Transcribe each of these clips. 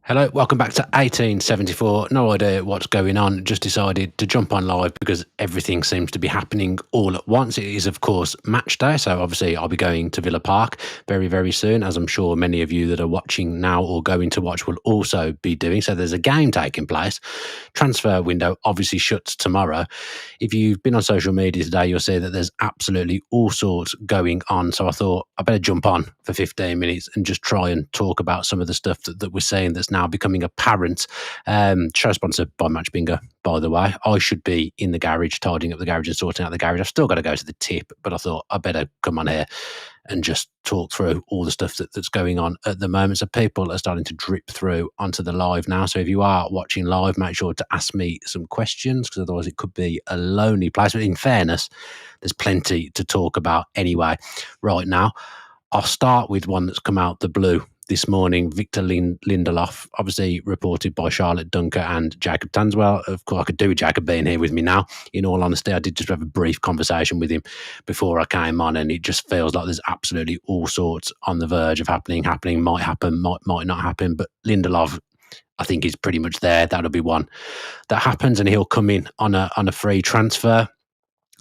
Hello, welcome back to 1874. No idea what's going on. Just decided to jump on live because everything seems to be happening all at once. It is, of course, match day. So obviously I'll be going to Villa Park very, very soon, as I'm sure many of you that are watching now or going to watch will also be doing. So there's a game taking place. Transfer window obviously shuts tomorrow. If you've been on social media today, you'll see that there's absolutely all sorts going on. So I thought I better jump on for 15 minutes and just try and talk about some of the stuff that we're seeing that's now becoming apparent. Show sponsored by Match Bingo, by the way. I should be in the garage, tidying up the garage and sorting out the garage. I've still got to go to the tip, but I thought I better come on here and just talk through all the stuff that's going on at the moment. So people are starting to drip through onto the live now. So if you are watching live, make sure to ask me some questions, because otherwise it could be a lonely place. But in fairness, there's plenty to talk about anyway right now. I'll start with one that's come out the blue this morning. Victor Lindelof, obviously reported by Charlotte Dunker and Jacob Tanswell. Of course, I could do with Jacob being here with me now. In all honesty, I did just have a brief conversation with him before I came on, and it just feels like there's absolutely all sorts on the verge of happening, might happen, might not happen. But Lindelof, I think, is pretty much there. That'll be one that happens, and he'll come in on a free transfer.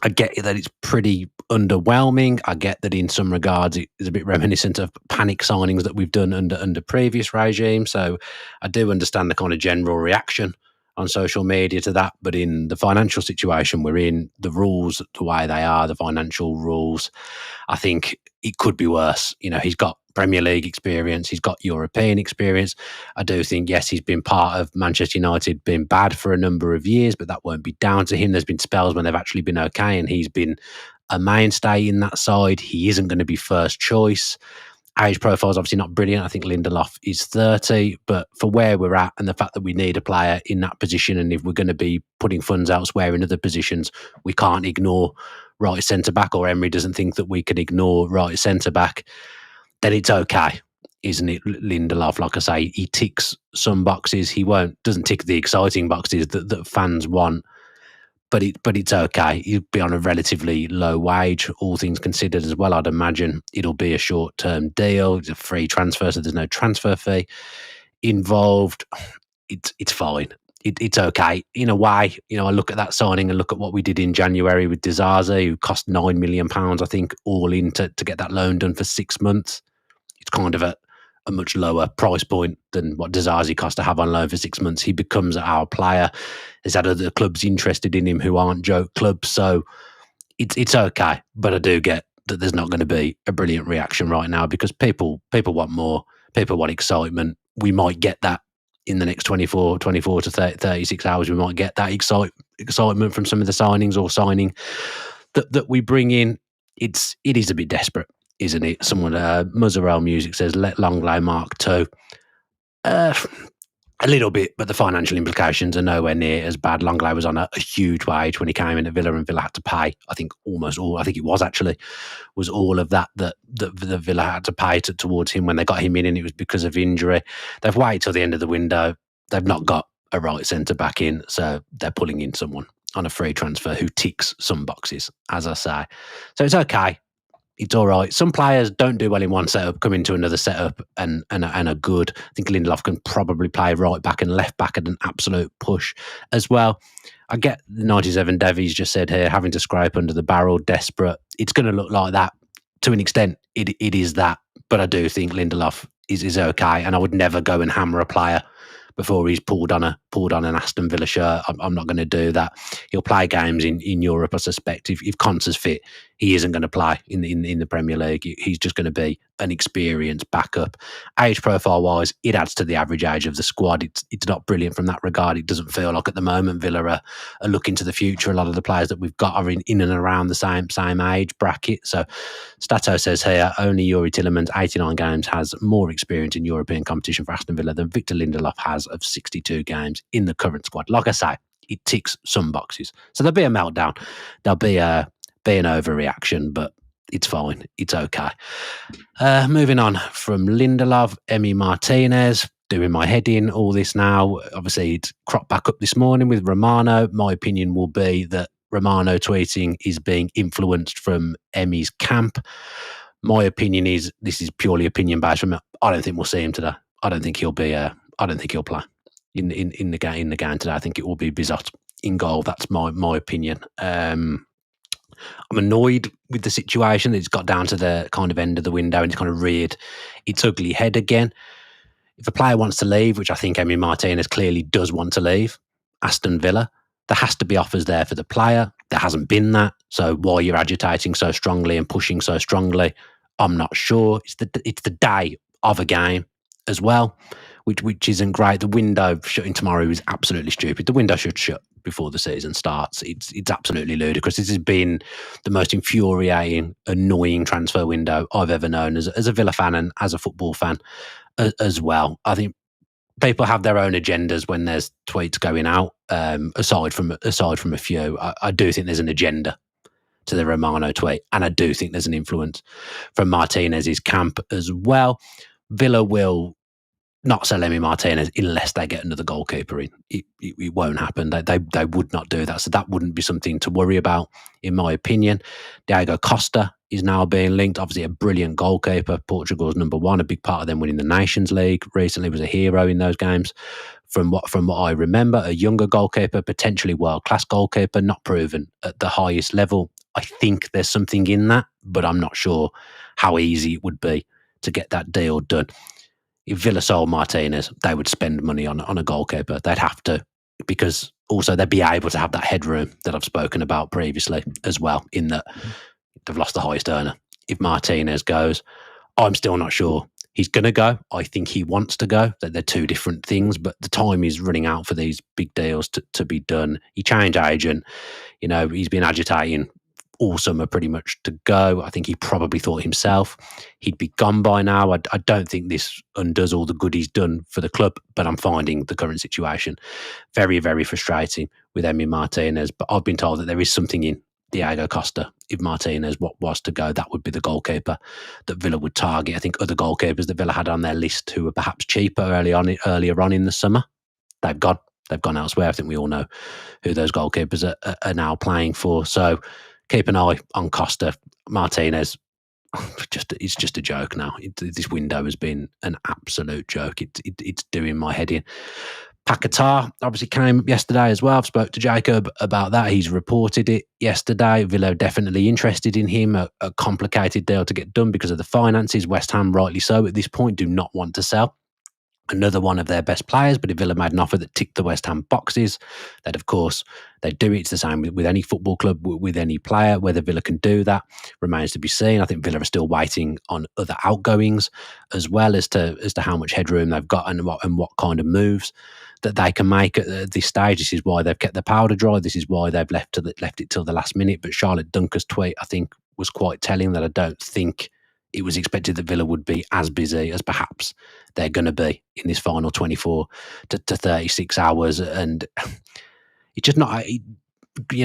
I get that it's pretty underwhelming. I get that in some regards it is a bit reminiscent of panic signings that we've done under previous regimes. So I do understand the kind of general reaction on social media to that. But in the financial situation we're in, the rules, the way they are, the financial rules, I think it could be worse. You know, he's got Premier League experience, he's got European experience. I do think, yes, he's been part of Manchester United being bad for a number of years, but that won't be down to him. There's been spells when they've actually been okay, and he's been a mainstay in that side. He isn't going to be first choice. Age profile is obviously not brilliant. I think Lindelof is 30, but for where we're at and the fact that we need a player in that position, and if we're going to be putting funds elsewhere in other positions, we can't ignore right centre-back, or Emery doesn't think that we can ignore right centre-back, then it's okay, isn't it? Lindelof, like I say, he ticks some boxes. He doesn't tick the exciting boxes that fans want, but it's okay. He'll be on a relatively low wage, all things considered as well. I'd imagine it'll be a short-term deal. It's a free transfer, so there's no transfer fee involved. It's fine. It's okay. In a way, you know, I look at that signing and look at what we did in January with Dizazi, who cost £9 million, I think, all in to get that loan done for 6 months. It's kind of a much lower price point than what Dizazi cost to have on loan for 6 months. He becomes our player. There's had other clubs interested in him who aren't joke clubs, so it's okay. But I do get that there's not going to be a brilliant reaction right now, because people want more. People want excitement. We might get that in the next 24 to 36 hours. We might get that excitement from some of the signings or signing that we bring in. It is a bit desperate, isn't it? Someone, Muzzarel Music says, let Longley Mark 2. A little bit, but the financial implications are nowhere near as bad. Longley was on a huge wage when he came into Villa, and Villa had to pay, I think, almost all. I think it was all of that the Villa had to pay towards him when they got him in, and it was because of injury. They've waited till the end of the window. They've not got a right centre-back in, so they're pulling in someone on a free transfer who ticks some boxes, as I say. So it's okay. It's all right. Some players don't do well in one setup, come into another setup and are good. I think Lindelof can probably play right back and left back at an absolute push as well. I get 97 Devi's just said here, having to scrape under the barrel, desperate. It's going to look like that to an extent. It is that, but I do think Lindelof is okay, and I would never go and hammer a player before he's pulled on an Aston Villa shirt. I'm not going to do that. He'll play games in Europe, I suspect. If Conte's fit, he isn't going to play in the Premier League. He's just going to be an experienced backup. Age profile wise, it adds to the average age of the squad. It's not brilliant from that regard. It doesn't feel like at the moment Villa are looking to the future. A lot of the players that we've got are in and around the same age bracket. So Stato says here, only Yuri Tillemans, 89 games, has more experience in European competition for Aston Villa than Victor Lindelof has of 62 games in the current squad. Like I say, it ticks some boxes. So there'll be a meltdown. There'll be an overreaction, but it's fine. It's okay. Moving on from Lindelof, Emiliano Martinez, doing my head in, all this now. Obviously, it's cropped back up this morning with Romano. My opinion will be that Romano tweeting is being influenced from Emmy's camp. My opinion is, this is purely opinion based from me, I don't think we'll see him today. I don't think he'll be I don't think he'll play in the game today. I think it will be Bizot in goal. That's my opinion. I'm annoyed with the situation. It's got down to the kind of end of the window and it's kind of reared its ugly head again. If a player wants to leave, which I think Emiliano Martinez clearly does want to leave, Aston Villa, there has to be offers there for the player. There hasn't been that. So why you're agitating so strongly and pushing so strongly, I'm not sure. It's the day of a game as well, which isn't great. The window shutting tomorrow is absolutely stupid. The window should shut before the season starts. It's absolutely ludicrous. This has been the most infuriating, annoying transfer window I've ever known as a Villa fan and as a football fan as well. I think people have their own agendas when there's tweets going out. Aside from a few, I do think there's an agenda to the Romano tweet, and I do think there's an influence from Martinez's camp as well. Villa will not sell Emiliano Martinez unless they get another goalkeeper in. It won't happen. They would not do that. So that wouldn't be something to worry about, in my opinion. Diego Costa is now being linked. Obviously, a brilliant goalkeeper. Portugal's number one, a big part of them winning the Nations League. Recently was a hero in those games. From what I remember, a younger goalkeeper, potentially world-class goalkeeper, not proven at the highest level. I think there's something in that, but I'm not sure how easy it would be to get that deal done. If Villa sold Martinez, they would spend money on a goalkeeper. They'd have to, because also they'd be able to have that headroom that I've spoken about previously as well, in that they've lost the highest earner. If Martinez goes, I'm still not sure he's going to go. I think he wants to go. They're two different things, but the time is running out for these big deals to be done. He changed agent. He's been agitating all summer pretty much to go. I think he probably thought himself he'd be gone by now. I don't think this undoes all the good he's done for the club, but I'm finding the current situation very, very frustrating with Emiliano Martinez. But I've been told that there is something in Diego Costa. If Martinez was to go, that would be the goalkeeper that Villa would target. I think other goalkeepers that Villa had on their list who were perhaps cheaper earlier on in the summer, they've gone elsewhere. I think we all know who those goalkeepers are now playing for. So keep an eye on Costa. Martinez, it's just a joke now. This window has been an absolute joke. It's doing my head in. Paqueta obviously came yesterday as well. I've spoke to Jacob about that. He's reported it yesterday. Villa definitely interested in him. A complicated deal to get done because of the finances. West Ham, rightly so, at this point, do not want to sell another one of their best players, but if Villa made an offer that ticked the West Ham boxes, that of course they'd do it. It's the same with any football club, with any player. Whether Villa can do that remains to be seen. I think Villa are still waiting on other outgoings as well as to how much headroom they've got and what kind of moves that they can make at this stage. This is why they've kept the powder dry. This is why they've left it till the last minute. But Charlotte Dunker's tweet, I think, was quite telling, that I don't think it was expected that Villa would be as busy as perhaps they're going to be in this final 24 to 36 hours. And it's just not, I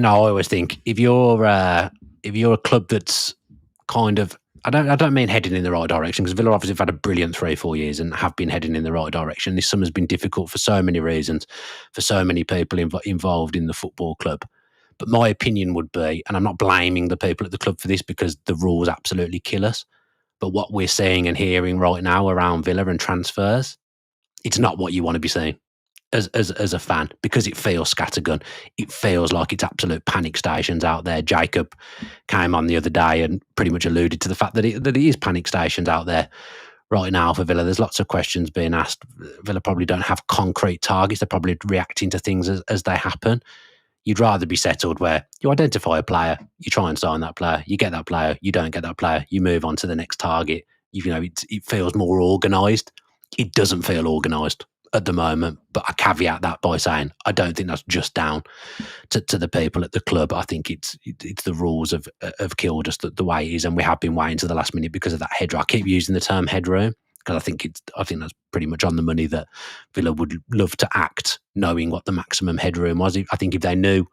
always think if you're a club that's kind of, I don't mean heading in the right direction, because Villa obviously have had a brilliant 3-4 years and have been heading in the right direction. This summer's been difficult for so many reasons, for so many people involved in the football club. But my opinion would be, and I'm not blaming the people at the club for this because the rules absolutely kill us, but what we're seeing and hearing right now around Villa and transfers, it's not what you want to be seeing as a fan, because it feels scattergun. It feels like it's absolute panic stations out there. Jacob came on the other day and pretty much alluded to the fact that it is panic stations out there right now for Villa. There's lots of questions being asked. Villa probably don't have concrete targets. They're probably reacting to things as they happen. You'd rather be settled where you identify a player, you try and sign that player, you get that player, you don't get that player, you move on to the next target. It feels more organised. It doesn't feel organised at the moment, but I caveat that by saying I don't think that's just down to the people at the club. I think it's the rules have killed us the way it is, and we have been waiting to the last minute because of that headroom. I keep using the term headroom because I think that's pretty much on the money, that Villa would love to act knowing what the maximum headroom was. I think if they knew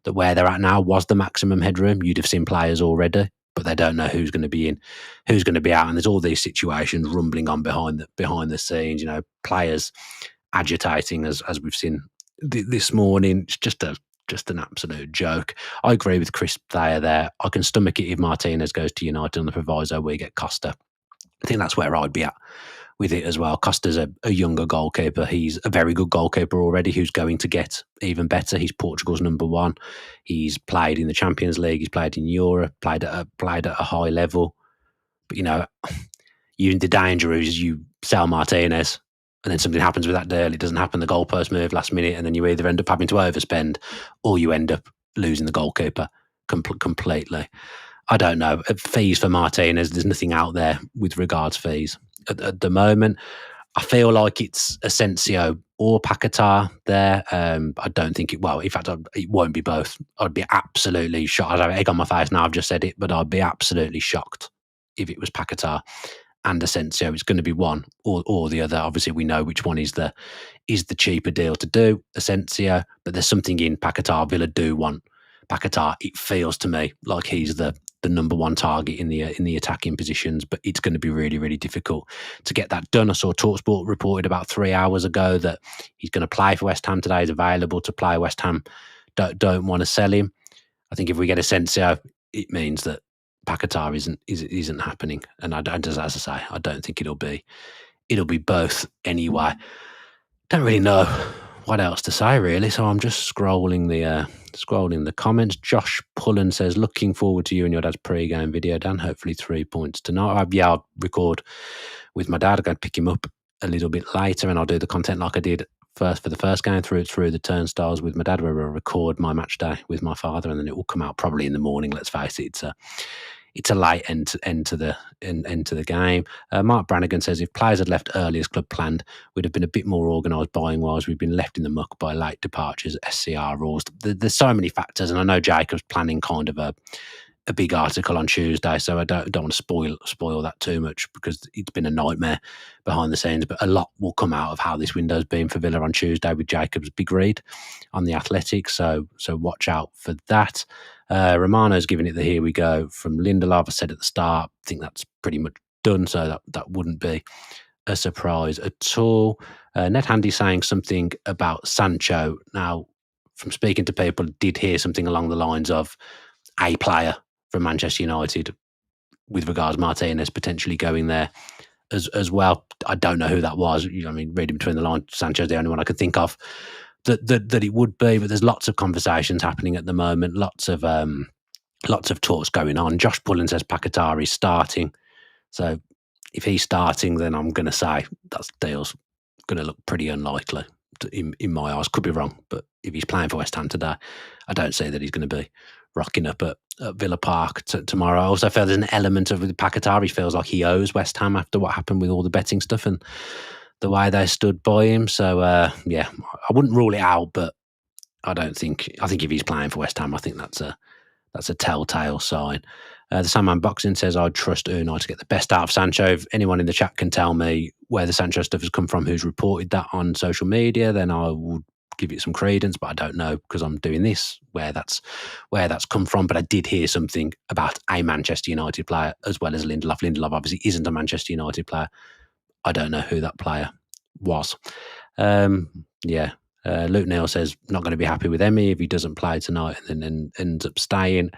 that where they're at now was the maximum headroom, you'd have seen players already, but they don't know who's going to be in, who's going to be out, and there's all these situations rumbling on behind the scenes. Players agitating as we've seen this morning. It's just an absolute joke. I agree with Chris Thayer there. I can stomach it if Martinez goes to United on the proviso we get Costa. I think that's where I'd be at with it as well. Costa's a younger goalkeeper. He's a very good goalkeeper already who's going to get even better. He's Portugal's number one. He's played in the Champions League. He's played in Europe, played at a high level. But, the danger is you sell Martinez and then something happens with that deal. It doesn't happen. The goalpost move last minute, and then you either end up having to overspend or you end up losing the goalkeeper completely. I don't know. Fees for Martinez, there's nothing out there with regards fees. At the moment, I feel like it's Asensio or Paqueta there. I don't think it. Well, in fact, it won't be both. I'd be absolutely shocked. I have egg on my face now. I've just said it, but I'd be absolutely shocked if it was Paqueta and Asensio. It's going to be one or the other. Obviously, we know which one is the cheaper deal to do, Asensio. But there's something in Paqueta. Villa do want Paqueta. It feels to me like he's the number one target in the attacking positions, but it's going to be really, really difficult to get that done. I saw TalkSport reported about 3 hours ago that he's going to play for West Ham today. He's available to play. West Ham don't want to sell him. I think if we get Asensio, it means that Paqueta isn't happening. And as I say, I don't think it'll be both anyway. Don't really know what else to say really. So I'm just scrolling the comments. Josh Pullen says, looking forward to you and your dad's pre-game video, Dan. Hopefully 3 points tonight. I'll record with my dad. I'm going to pick him up a little bit later, and I'll do the content like I did for the first game through the turnstiles with my dad, where we'll record my match day with my father, and then it will come out probably in the morning. Let's face it, it's a late end to the game. Mark Brannigan says, if players had left early as club planned, we'd have been a bit more organised buying wise. We've been left in the muck by late departures, SCR rules. There's so many factors, and I know Jacob's planning kind of a big article on Tuesday, so I don't want to spoil that too much because it's been a nightmare behind the scenes. But a lot will come out of how this window's been for Villa on Tuesday with Jacob's big read on the Athletic. So watch out for that. Romano's giving it the here we go from Lindelof. I said at the start, I think that's pretty much done, so that wouldn't be a surprise at all. Ned Handy saying something about Sancho. Now, from speaking to people, did hear something along the lines of a player from Manchester United with regards Martinez potentially going there as well. I don't know who that was. Reading between the lines, Sancho's the only one I could think of that it would be, but there's lots of conversations happening at the moment, lots of talks going on. Josh Pullen says Paqueta is starting. So if he's starting, then I'm going to say that deal's going to look pretty unlikely in my eyes. Could be wrong, but if he's playing for West Ham today, I don't see that he's going to be rocking up at Villa Park tomorrow. I also feel there's an element of Paqueta. He feels like he owes West Ham after what happened with all the betting stuff and the way they stood by him. So, I wouldn't rule it out, but I think if he's playing for West Ham, I think that's a telltale sign. The Sandman Boxing says, I'd trust Unai to get the best out of Sancho. If anyone in the chat can tell me where the Sancho stuff has come from, who's reported that on social media, then I would give it some credence, but I don't know because I'm doing this where that's come from. But I did hear something about a Manchester United player as well as Lindelof. Lindelof obviously isn't a Manchester United player. I don't know who that player was. Luke Neal says not going to be happy with Emmy if he doesn't play tonight and then ends up staying.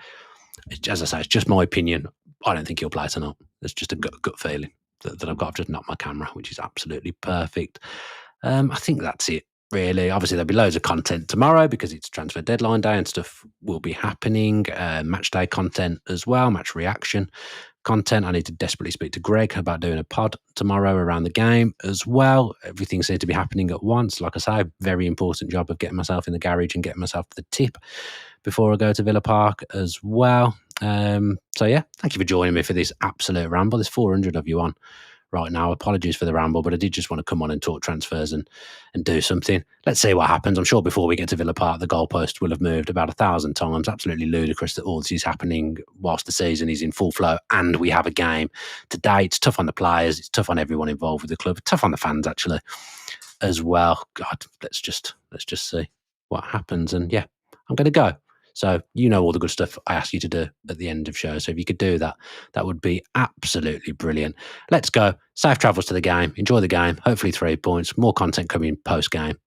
As I say, it's just my opinion. I don't think he'll play tonight. It's just a gut feeling that I've got. I've just knocked my camera, which is absolutely perfect. I think that's it, really. Obviously, there'll be loads of content tomorrow because it's transfer deadline day and stuff will be happening. Match day content as well, match reaction content. I need to desperately speak to Greg about doing a pod tomorrow around the game as well. Everything seems to be happening at once. Like I say, very important job of getting myself in the garage and getting myself the tip before I go to Villa Park as well. Thank you for joining me for this absolute ramble. There's 400 of you on right now. Apologies for the ramble, but I did just want to come on and talk transfers and do something. Let's see what happens. I'm sure before we get to Villa Park, the goalpost will have moved about 1,000 times. Absolutely ludicrous that all this is happening whilst the season is in full flow and we have a game today. It's tough on the players. It's tough on everyone involved with the club. Tough on the fans, actually, as well. God, let's just see what happens. And yeah, I'm going to go. So all the good stuff I ask you to do at the end of show. So if you could do that, that would be absolutely brilliant. Let's go. Safe travels to the game. Enjoy the game. Hopefully 3 points. More content coming post-game.